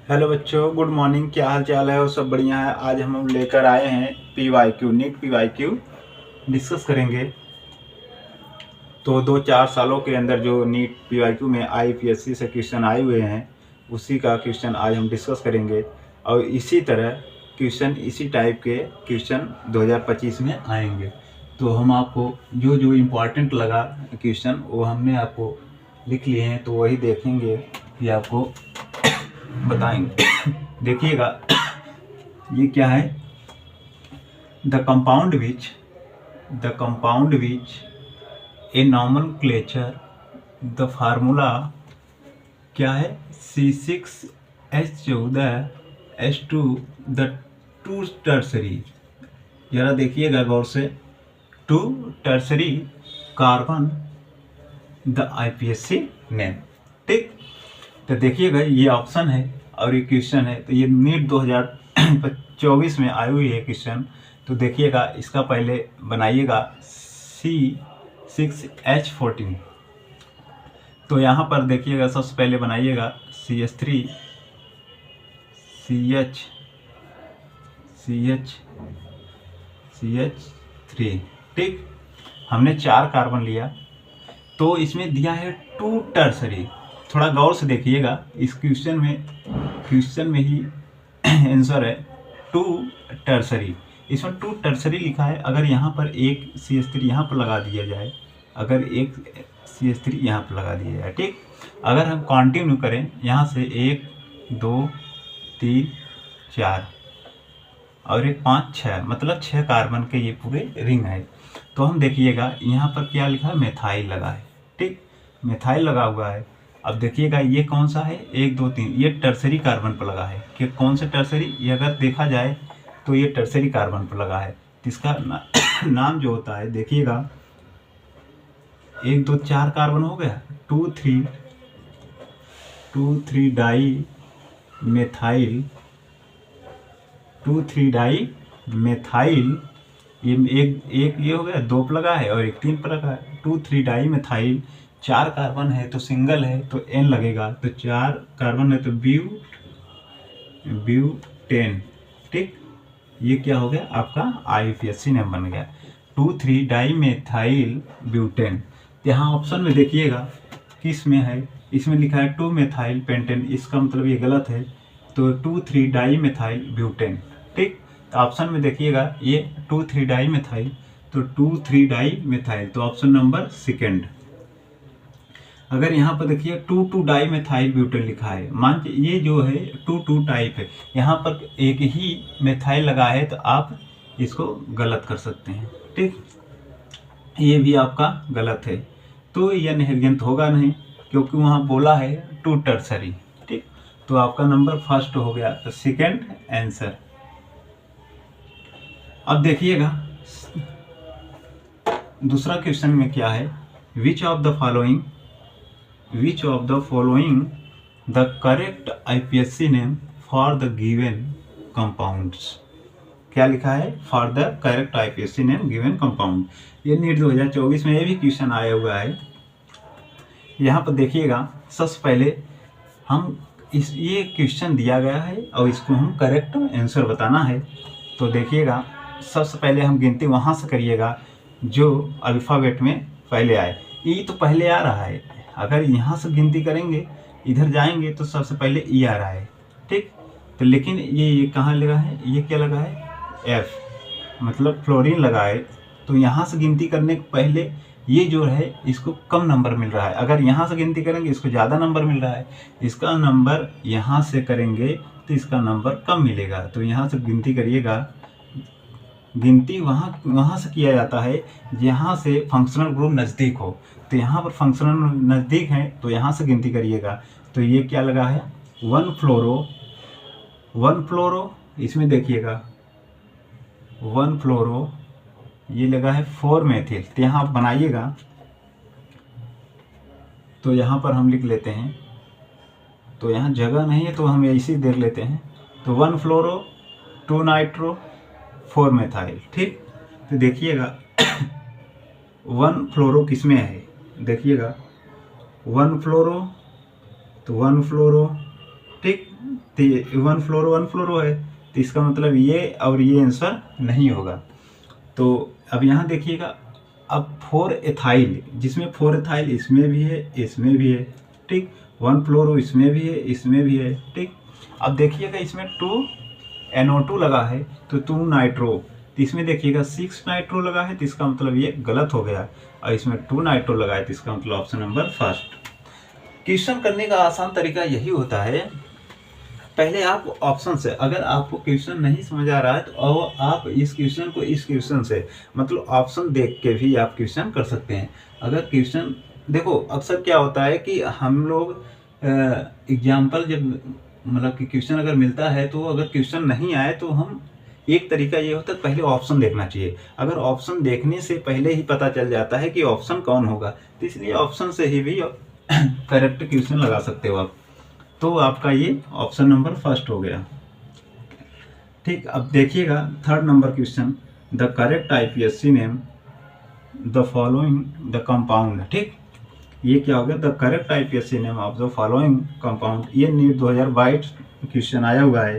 Hello बच्चों, good morning. क्या हाल चाल है? वो सब बढ़िया है। आज हम लेकर आए हैं PYQ, नीट PYQ डिस्कस करेंगे। तो 2-4 सालों के अंदर जो नीट PYQ में IPSC से क्वेश्चन आए हुए हैं, उसी का क्वेश्चन आज हम डिस्कस करेंगे। और इसी तरह क्वेश्चन, इसी टाइप के क्वेश्चन 2025 में आएंगे। तो हम आपको जो जो इम्पोर्टेंट लगा क्वेश्चन, वो हमने आपको लिख लिए हैं, तो वही देखेंगे कि आपको बताएंगे। देखिएगा, ये क्या है? The compound which A nomenclature, the formula क्या है? C6H14 the two tertiary. जरा देखिएगा गौर से, two tertiary carbon the IPSC name. ठीक, तो देखिएगा ये ऑप्शन है और ये क्वेश्चन है। तो ये नीट 2024 में आई हुई है क्वेश्चन। तो देखिएगा, इसका पहले बनाइएगा C6H14। तो यहाँ पर देखिएगा, सबसे पहले बनाइएगा CH3 CH3। ठीक, हमने 4 कार्बन लिया, तो इसमें दिया है टू टर्सरी। थोड़ा गौर से देखिएगा, इस क्वेश्चन में ही आंसर है टू टर्सरी। इसमें टू टर्सरी लिखा है। अगर यहाँ पर एक CH3 यहाँ पर लगा दिया जाए, अगर एक CH3 यहाँ पर लगा दिया जाए, ठीक। अगर हम कंटिन्यू करें यहाँ से 1 2 3 4 और एक 5 6, मतलब 6 कार्बन के ये पूरे रिंग है। तो हम देखिएगा यहाँ पर क्या लिखा है? मेथाइल लगा है। ठीक, मेथाइल लगा हुआ है। अब देखिएगा ये कौन सा है? 1 2 3, ये टर्सरी कार्बन पर लगा है। कि कौन से टर्सरी? ये अगर देखा जाए तो ये टर्सरी कार्बन पर लगा है। तो इसका नाम जो होता है, देखिएगा 1 2 4 कार्बन हो गया, 2 3 डाई मेथाइल, 2 3 डाई मेथाइल। ये एक ये हो गया, 2 पर लगा है और एक 3 पर लगा है। 2 3 डाई मेथाइल, 4 कार्बन है तो सिंगल है तो N लगेगा। तो 4 कार्बन है तो ब्यूटेन। ठीक, ये क्या हो गया? आपका IPSC नेम बन गया, 2 3 डाई मेथाइल ब्यूटेन। यहाँ ऑप्शन में देखिएगा किस में है? इसमें लिखा है 2 मेथाइल पेंटेन। इसका मतलब ये गलत है, तो 2 3 डाई मेथाइल ब्यूटेन। ठीक, तो ऑप्शन में देखिएगा ये 2 3 डाई मेथाइल, तो 2 3 डाई मेथाइल, तो ऑप्शन नंबर सेकेंड। अगर यहाँ पर देखिए 2 2 डाई मेथाइल ब्यूटेन लिखा है, मान ये जो है 2 2 टाइप है, यहाँ पर एक ही मेथाइल लगा है, तो आप इसको गलत कर सकते हैं। ठीक, ये भी आपका गलत है, तो यह हेल्गेंथ होगा नहीं, क्योंकि वहाँ बोला है 2 टर्सरी। ठीक, तो आपका नंबर फर्स्ट हो गया, तो सेकेंड आंसर। अब देखिएगा दूसरा क्वेश्चन में क्या है? Which of the following the correct IPSC name for the given compounds. क्या लिखा है? For the correct IPSC name given compound. ये नीट 2024 में ये भी क्वेश्चन आया हुआ है। यहाँ पर देखिएगा, सबसे पहले हम ये क्वेश्चन दिया गया है और इसको हम करेक्ट आंसर बताना है। तो देखिएगा, सबसे पहले हम गिनती वहाँ से करिएगा जो अल्फ़ाबेट में पहले आए। ई तो पहले आ रहा है, अगर यहाँ से गिनती करेंगे, इधर जाएंगे तो सबसे पहले ई आ रहा है। ठीक, तो लेकिन ये कहाँ लगा है? ये क्या लगा है? F, मतलब फ्लोरीन लगा है। तो यहाँ से गिनती करने के पहले ये जो है इसको कम नंबर मिल रहा है। अगर यहाँ से गिनती करेंगे इसको ज़्यादा नंबर मिल रहा है। इसका नंबर यहाँ से करेंगे तो इसका नंबर कम मिलेगा। तो यहाँ से गिनती करिएगा। गिनती वहाँ से किया जाता है जहाँ से फंक्शनल ग्रुप नज़दीक हो। तो यहाँ पर फंक्शनल नज़दीक है तो यहाँ से गिनती करिएगा। तो ये क्या लगा है? 1 फ्लोरो। इसमें देखिएगा 1 फ्लोरो, ये लगा है 4 मेथिल। तो यहाँ आप बनाइएगा, तो यहाँ पर हम लिख लेते हैं। तो यहाँ जगह नहीं है तो हम ऐसे ही देख लेते हैं। तो 1 फ्लोरो, 2 नाइट्रो, 4 मेथाइल। ठीक, तो देखिएगा 1 फ्लोरो किस में है? देखिएगा 1 फ्लोरो, तो 1 फ्लोरो ठीक। तो ये 1 फ्लोरो है, तो इसका मतलब ये और ये आंसर नहीं होगा। तो अब यहाँ देखिएगा, अब 4 एथाइल, जिसमें 4 एथाइल इसमें भी है, इसमें भी है, ठीक। 1 फ्लोरो इसमें भी है, इसमें भी है, ठीक। अब देखिएगा इसमें 2 NO2 लगा है, तो 2 नाइट्रो, तो इसमें देखिएगा 6 नाइट्रो लगा है, तो इसका मतलब ये गलत हो गया। और इसमें 2 नाइट्रो लगा है, तो इसका मतलब ऑप्शन नंबर फर्स्ट। क्वेश्चन करने का आसान तरीका यही होता है, पहले आप ऑप्शन से, अगर आपको क्वेश्चन नहीं समझ आ रहा है तो आप इस क्वेश्चन को इस क्वेश्चन से, मतलब ऑप्शन देख के भी आप क्वेश्चन कर सकते हैं। अगर क्वेश्चन देखो, अक्सर क्या होता है कि हम लोग एग्जाम्पल जब, मतलब कि क्वेश्चन अगर मिलता है तो अगर क्वेश्चन नहीं आए तो हम, एक तरीका ये होता है पहले ऑप्शन देखना चाहिए। अगर ऑप्शन देखने से पहले ही पता चल जाता है कि ऑप्शन कौन होगा, तो इसलिए ऑप्शन से ही भी करेक्ट क्वेश्चन लगा सकते हो आप। तो आपका ये ऑप्शन नंबर फर्स्ट हो गया, ठीक। अब देखिएगा third number question, the correct IPSC name the following the compound, ठीक। ये क्या हो गया, the correct IPSC name of the following compound. ये नीट 2022 क्वेश्चन आया हुआ है।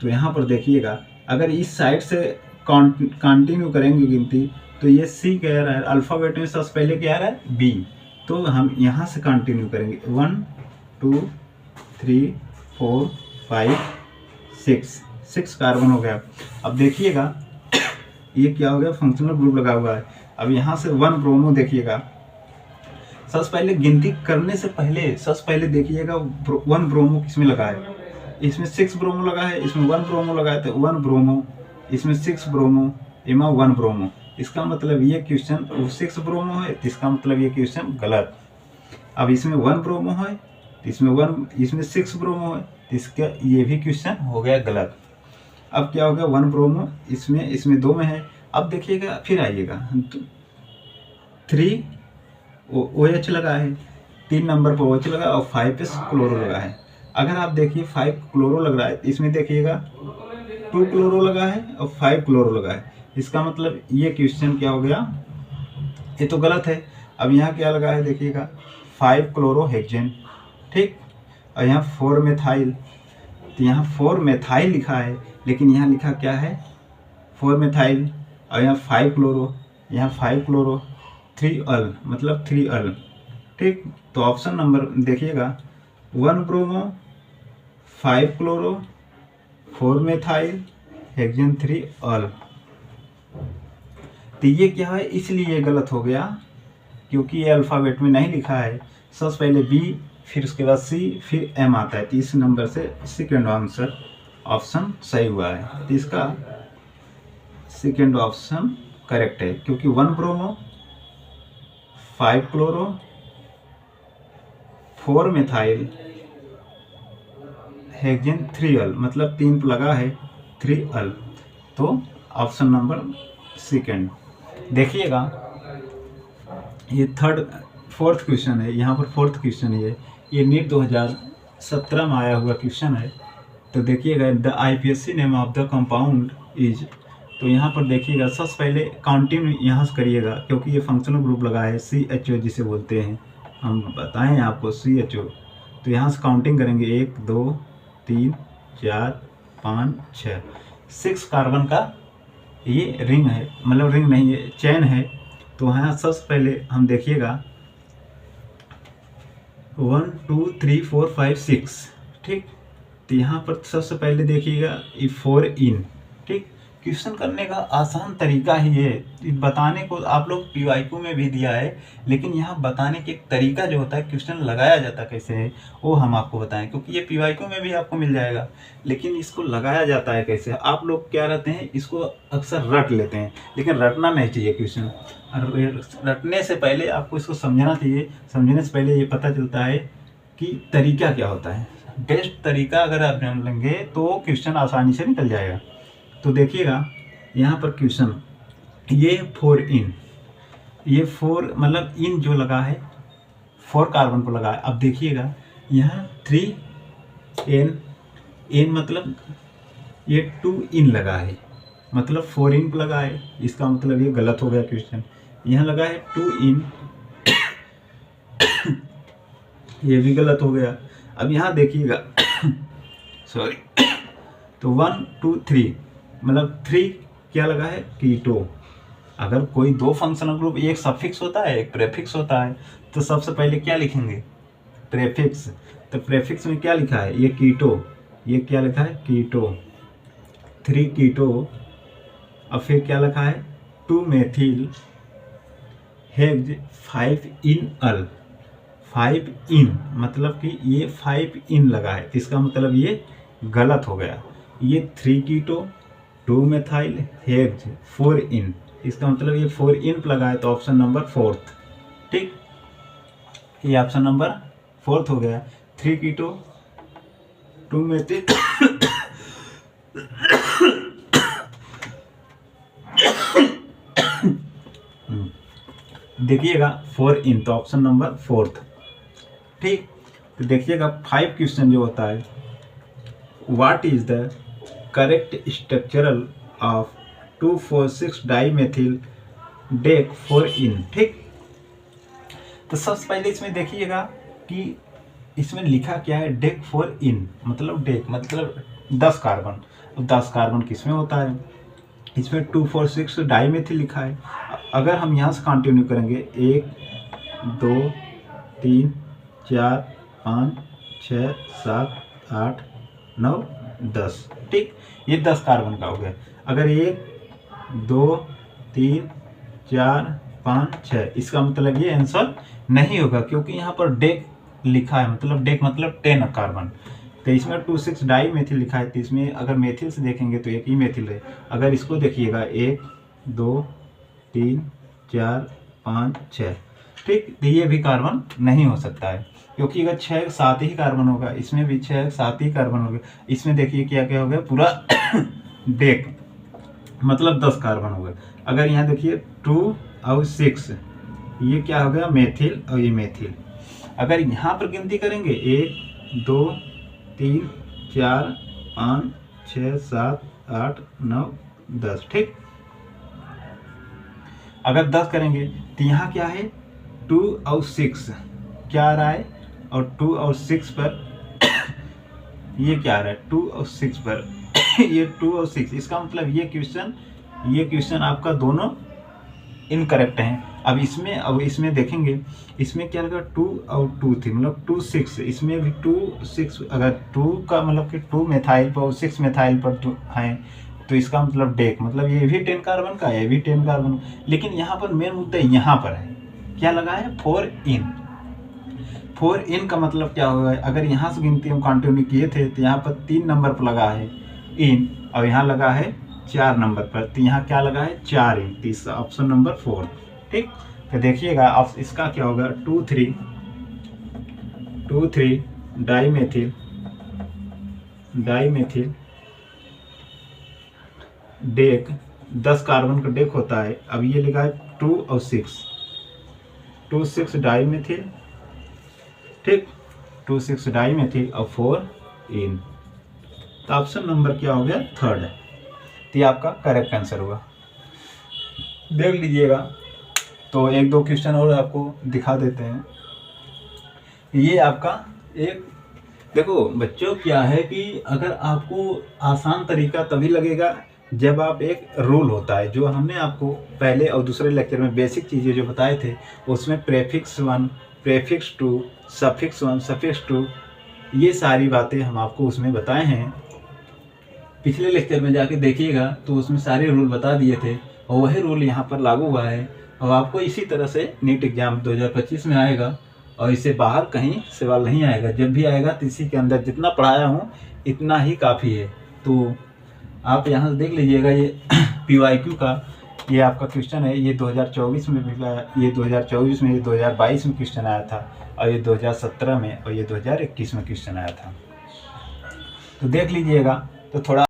तो यहाँ पर देखिएगा, अगर इस साइड से कंटिन्यू करेंगे गिनती, तो ये C कह रहा है, अल्फ़ाबेट में सबसे पहले क्या आ रहा है, B, तो हम यहाँ से कंटिन्यू करेंगे, 1 2 3 4 5 6 कार्बन हो गया। अब देखिएगा ये क्या हो गया, फंक्शनल ग्रुप लगा हुआ है। अब यहाँ से 1 ब्रोमो देखिएगा, सबसे पहले गिनती करने से पहले सबसे पहले देखिएगा 1 ब्रोमो किसमें लगा है, इसमें 6 ब्रोमो लगा है, इसमें 1 ब्रोमो लगा है, तो 1 ब्रोमो, इसमें 6 ब्रोमो, इमा 1 ब्रोमो। इसका मतलब ये क्वेश्चन 6 ब्रोमो है, तो इसका मतलब ये क्वेश्चन गलत। अब इसमें 1 ब्रोमो है, तो इसमें 6 ब्रोमो है, तो इसका ये भी क्वेश्चन हो गया गलत। अब क्या हो गया, 1 ब्रोमो इसमें 2 में है। अब देखिएगा, फिर आइएगा 3 OH लगा है, 3 नंबर पर OH लगा और 5 पे क्लोरो लगा है। अगर आप देखिए 5 क्लोरो लग रहा है, इसमें देखिएगा 2 क्लोरो लगा है और 5 क्लोरो लगा है, इसका मतलब ये क्वेश्चन क्या हो गया, ये तो गलत है। अब यहाँ क्या लगा है देखिएगा, 5 क्लोरोहेक्सेन, ठीक। और यहाँ 4 मेथाइल, तो यहाँ 4 मेथाइल लिखा है, लेकिन यहाँ लिखा क्या है, 4 मेथाइल। और यहाँ 5 क्लोरो, यहाँ 5 क्लोरो, 3 अल, मतलब 3 अल, ठीक। तो ऑप्शन नंबर देखिएगा, 1 ब्रोमो, 5 क्लोरो, 4 मेथाइल, हेक्सेन 3 अल। तो ये क्या है, इसलिए ये गलत हो गया क्योंकि ये अल्फ़ाबेट में नहीं लिखा है। सबसे पहले B, फिर उसके बाद C, फिर M आता है, तो इस नंबर से सेकेंड आंसर ऑप्शन सही हुआ है। तो इसका सेकेंड ऑप्शन करेक्ट है, क्योंकि 1 ब्रोमो, 5 क्लोरो, 4 मेथाइल, हेक्सेन 3 अल, मतलब 3 लगा है 3 अल, तो ऑप्शन नंबर सेकेंड। देखिएगा ये फोर्थ क्वेश्चन है, यहाँ पर फोर्थ क्वेश्चन है, ये नीट 2017 में आया हुआ क्वेश्चन है। तो देखिएगा, the IPSC name of the compound is, तो यहाँ पर देखिएगा सबसे पहले काउंटिंग यहाँ से करिएगा, क्योंकि ये फंक्शनल ग्रुप लगा है, CHO जिसे बोलते हैं, हम बताएं आपको CHO। तो यहाँ से काउंटिंग करेंगे, 1 2 3 4 5 6, 6 कार्बन का ये रिंग है, मतलब रिंग नहीं है, चैन है। तो यहाँ सबसे पहले हम देखिएगा 1 2 3 4 5 6, ठीक। तो यहाँ पर सबसे पहले देखिएगा ये 4 इन, ठीक। क्वेश्चन करने का आसान तरीका ही है, बताने को आप लोग PYQ में भी दिया है, लेकिन यहाँ बताने के एक तरीका जो होता है, क्वेश्चन लगाया जाता कैसे है वो हम आपको बताएं, क्योंकि ये PYQ में भी आपको मिल जाएगा, लेकिन इसको लगाया जाता है कैसे। आप लोग क्या रहते हैं, इसको अक्सर रट लेते हैं, लेकिन रटना नहीं चाहिए क्वेश्चन। रटने से पहले आपको इसको समझना चाहिए, समझने से पहले ये पता चलता है कि तरीका क्या होता है। बेस्ट तरीका अगर आप जान लेंगे तो क्वेश्चन आसानी से निकल जाएगा। तो देखिएगा यहाँ पर क्वेश्चन, ये 4 इन, ये 4 मतलब इन जो लगा है 4 कार्बन पर लगा है। अब देखिएगा यहाँ 3 एन मतलब ये 2 इन लगा है, मतलब 4 इन पर लगा है, इसका मतलब ये गलत हो गया क्वेश्चन। यहाँ लगा है 2 इन, ये भी गलत हो गया। अब यहाँ देखिएगा सॉरी तो 1 2 3 मतलब 3 क्या लगा है कीटो। अगर कोई दो फंक्शनल ग्रुप, एक सफिक्स होता है एक प्रेफिक्स होता है, तो सबसे पहले क्या लिखेंगे प्रेफिक्स। तो प्रेफिक्स में क्या लिखा है ये कीटो, ये क्या लिखा है कीटो 3 कीटो। अब फिर क्या लिखा है 2 मेथिल हेक्स 5 इन अल। 5 इन मतलब कि ये 5 इन लगा है, इसका मतलब ये गलत हो गया। ये 3 कीटो 2 मेथाइल हेक्स 4 इन, इसका मतलब ये 4 इन लगा है, तो ऑप्शन नंबर 4। ठीक, ये ऑप्शन नंबर 4 हो गया। 3 कीटो 2 मेथिल देखिएगा 4 इन, तो ऑप्शन नंबर 4। ठीक, तो देखिएगा 5 क्वेश्चन जो होता है, what is the correct structural of 2,4,6 dimethyl deck 4 इन। ठीक, तो सबसे पहले इसमें देखिएगा कि इसमें लिखा क्या है डेक 4 इन, मतलब डेक मतलब 10 कार्बन। अब 10 कार्बन किसमें होता है, इसमें 2,4,6 डाइमेथिल लिखा है। अगर हम यहाँ से कंटिन्यू करेंगे 1 2 3 4 5 6 7 8 9 10। ठीक, ये 10 कार्बन का हो गया। अगर 1 2 3 4 5 6, इसका मतलब ये आंसर नहीं होगा, क्योंकि यहाँ पर डेक लिखा है, मतलब डेक मतलब 10 कार्बन। तो इसमें 2,6 डाई मेथिल लिखा है, तो इसमें अगर मेथिल से देखेंगे तो एक ही मेथिल है। अगर इसको देखिएगा 1 2 3 4 5 6, ठीक, तो ये भी कार्बन नहीं हो सकता है, क्योंकि अगर 6 7 ही कार्बन होगा, इसमें भी 6 7 ही कार्बन होगा। इसमें देखिए क्या क्या हो गया पूरा डेक मतलब 10 कार्बन हो गए। अगर यहाँ देखिए 2 और 6, ये क्या हो गया मेथिल और ये मेथिल। अगर यहाँ पर गिनती करेंगे 1 2 3 4 5 6 7 8 9 10। ठीक, अगर 10 करेंगे तो यहाँ क्या है 2 और 6 क्या आ रहा है, और 2 और 6 पर ये क्या आ रहा है 2 और 6 पर ये 2 और 6, इसका मतलब ये क्वेश्चन आपका दोनों इनकरेक्ट हैं। अब इसमें देखेंगे, इसमें क्या लगा 2 और 2 थी, मतलब 2 6, इसमें भी 2 6, अगर 2 का मतलब कि 2 मेथाइल पर और 6 मेथाइल पर हैं, तो इसका मतलब डेक मतलब ये भी 10 कार्बन का, ये भी 10 कार्बन। लेकिन यहाँ पर मेन मुद्दा यहाँ पर है, क्या लगा है 4 इन। 4 इन का मतलब क्या होगा, अगर यहाँ से गिनती हम कंटिन्यू किए थे तो यहाँ पर 3 नंबर पर लगा है इन, और यहाँ लगा है 4 नंबर पर, तो यहाँ क्या लगा है 4 इन, तीसरा ऑप्शन नंबर 4। ठीक, तो देखिएगा अब इसका क्या होगा 2 3 डाइमेथिल डेक 10 कार्बन का डेक होता है। अब ये लिखा है 2 और 2 6 डाइमेथिल। ठीक, 2 6 डाइमेथिल और 4 इन, तो ऑप्शन नंबर क्या हो गया 3 है। तो ये आपका करेक्ट आंसर होगा। देख लीजिएगा, तो एक दो क्वेश्चन और आपको दिखा देते हैं। ये आपका एक देखो बच्चों, क्या है कि अगर आपको आसान तरीका तभी लगेगा जब आप एक रूल होता है, जो हमने आपको पहले और दूसरे लेक्चर में बेसिक चीज़ें जो बताए थे, उसमें प्रेफिक्स 1 प्रेफिक्स 2 सफिक्स 1 सफिक्स 2, ये सारी बातें हम आपको उसमें बताए हैं। पिछले लेक्चर में जाके देखिएगा तो उसमें सारे रूल बता दिए थे, और वही रूल यहाँ पर लागू हुआ है। और आपको इसी तरह से नीट एग्जाम 2025 में आएगा, और इससे बाहर कहीं सवाल नहीं आएगा। जब भी आएगा तो इसी के अंदर जितना पढ़ाया हूँ इतना ही काफ़ी है। तो आप यहाँ से देख लीजिएगा, ये PYQ का ये आपका क्वेश्चन है, ये 2024 में भी आया, ये 2024 में, ये 2022 में क्वेश्चन आया था, और ये 2017 में, और ये 2021 में क्वेश्चन आया था। तो देख लीजिएगा, तो थोड़ा